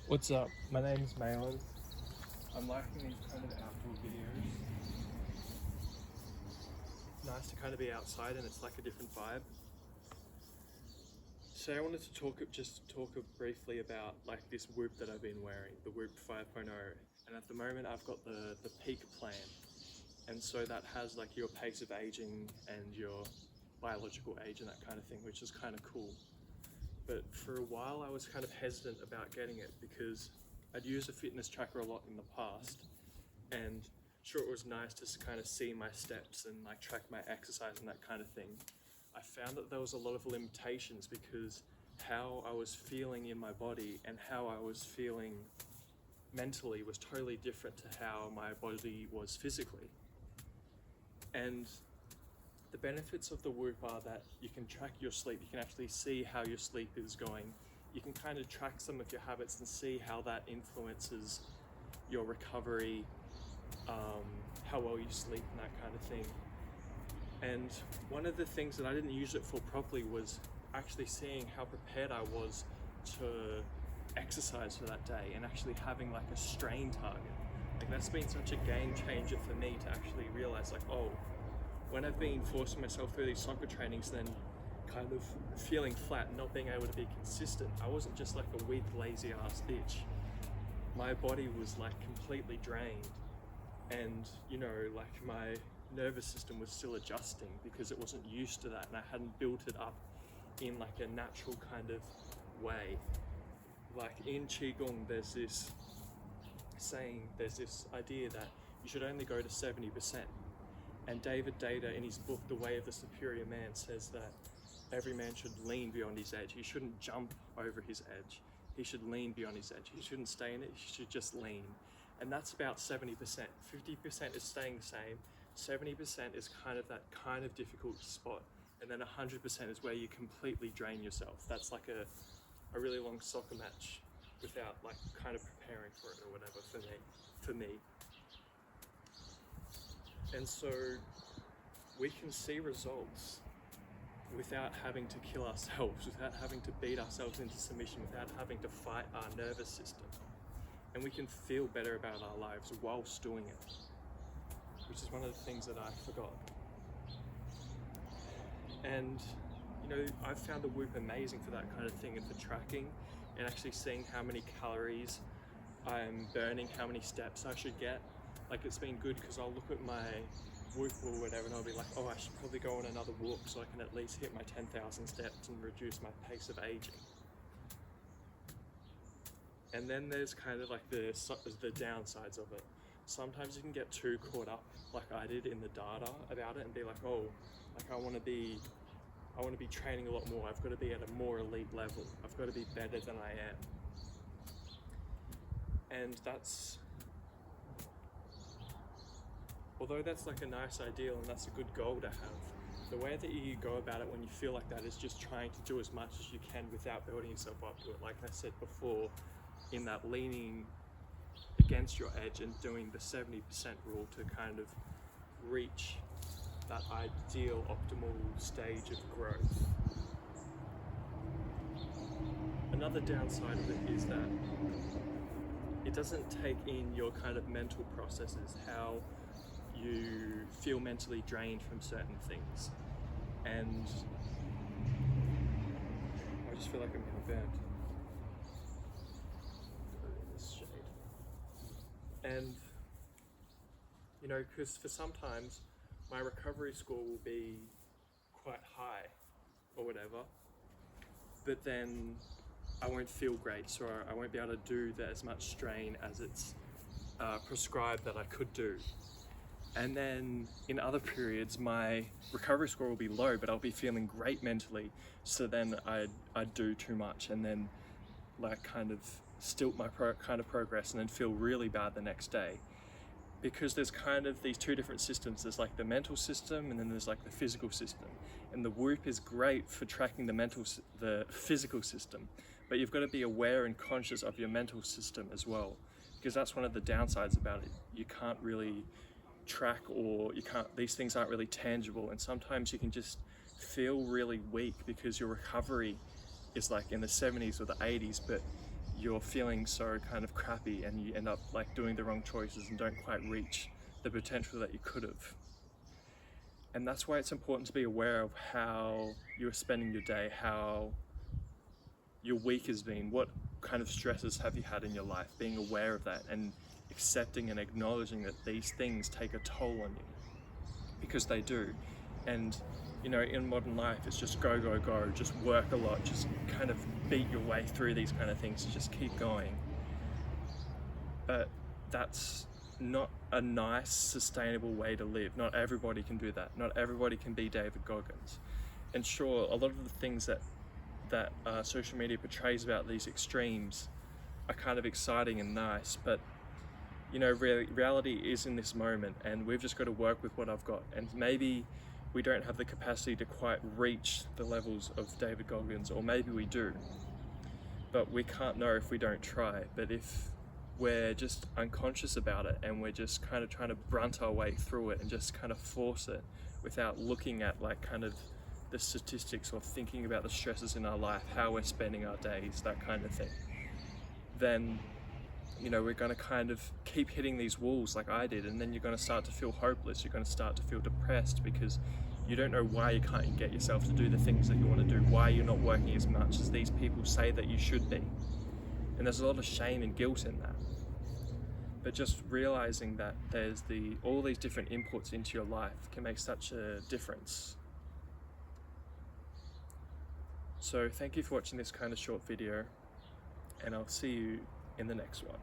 What's up? My name's Malin. I'm liking these kind of outdoor videos. It's nice to kind of be outside and it's like a different vibe. So I wanted to talk briefly about like this Whoop that I've been wearing, the Whoop 5.0. And at the moment I've got the peak plan. And so that has like your pace of aging and your biological age and that kind of thing, which is kind of cool. But for a while I was kind of hesitant about getting it because I'd used a fitness tracker a lot in the past, and sure, it was nice to kind of see my steps and like track my exercise and that kind of thing. I found that there was a lot of limitations because how I was feeling in my body and how I was feeling mentally was totally different to how my body was physically. And the benefits of the Whoop are that you can track your sleep, you can actually see how your sleep is going. You can kind of track some of your habits and see how that influences your recovery, how well you sleep and that kind of thing. And one of the things that I didn't use it for properly was actually seeing how prepared I was to exercise for that day and actually having like a strain target. Like that's been such a game changer for me to actually realize like, oh, when I've been forcing myself through these soccer trainings, then kind of feeling flat and not being able to be consistent, I wasn't just like a weak, lazy ass bitch. My body was like completely drained, and you know, like my nervous system was still adjusting because it wasn't used to that and I hadn't built it up in like a natural kind of way. Like in Qigong, there's this saying, there's this idea that you should only go to 70%. And David Data, in his book, The Way of the Superior Man, says that every man should lean beyond his edge. He shouldn't jump over his edge. He should lean beyond his edge. He shouldn't stay in it, he should just lean. And that's about 70%. 50% is staying the same. 70% is kind of that kind of difficult spot. And then 100% is where you completely drain yourself. That's like a really long soccer match without like kind of preparing for it or whatever for me. And so we can see results without having to kill ourselves, without having to beat ourselves into submission, without having to fight our nervous system. And we can feel better about our lives whilst doing it, which is one of the things that I forgot. And you know, I've found the Whoop amazing for that kind of thing and for tracking and actually seeing how many calories I'm burning, how many steps I should get. Like it's been good because I'll look at my Whoop or whatever and I'll be like, oh, I should probably go on another walk so I can at least hit my 10,000 steps and reduce my pace of aging. And then there's kind of like the downsides of it. Sometimes you can get too caught up, like I did, in the data about it and be like, oh, like I want to be training a lot more. I've got to be at a more elite level. I've got to be better than I am. And although that's like a nice ideal and that's a good goal to have, the way that you go about it when you feel like that is just trying to do as much as you can without building yourself up to it. Like I said before, in that leaning against your edge and doing the 70% rule to kind of reach that ideal optimal stage of growth. Another downside of it is that it doesn't take in your kind of mental processes, how you feel mentally drained from certain things. And I just feel like I'm getting burnt. This shade. And you know, because for sometimes my recovery score will be quite high or whatever, but then I won't feel great, so I won't be able to do as much strain as it's prescribed that I could do. And then in other periods, my recovery score will be low, but I'll be feeling great mentally. So then I'd do too much and then like kind of stilt my progress and then feel really bad the next day. Because there's kind of these two different systems. There's like the mental system and then there's like the physical system. And the Whoop is great for tracking the physical system, but you've got to be aware and conscious of your mental system as well, because that's one of the downsides about it. You can't really track, or these things aren't really tangible, and sometimes you can just feel really weak because your recovery is like in the 70s or the 80s, but you're feeling so kind of crappy and you end up like doing the wrong choices and don't quite reach the potential that you could have. And that's why it's important to be aware of how you're spending your day, how your week has been, what kind of stresses have you had in your life, being aware of that and accepting and acknowledging that these things take a toll on you, because they do. And you know, in modern life, it's just go, go, go, just work a lot, just kind of beat your way through these kind of things, just keep going. But that's not a nice, sustainable way to live. Not everybody can do that. Not everybody can be David Goggins. And sure, a lot of the things that social media portrays about these extremes are kind of exciting and nice, but you know, reality is in this moment, and we've just got to work with what I've got. And maybe we don't have the capacity to quite reach the levels of David Goggins, or maybe we do, but we can't know if we don't try. But if we're just unconscious about it and we're just kind of trying to brunt our way through it and just kind of force it without looking at like kind of the statistics or thinking about the stresses in our life, how we're spending our days, that kind of thing, then you know, we're going to kind of keep hitting these walls like I did, and then you're going to start to feel hopeless, you're going to start to feel depressed because you don't know why you can't get yourself to do the things that you want to do, why you're not working as much as these people say that you should be. And there's a lot of shame and guilt in that. But just realizing that there's all these different inputs into your life can make such a difference. So thank you for watching this kind of short video, and I'll see you in the next one.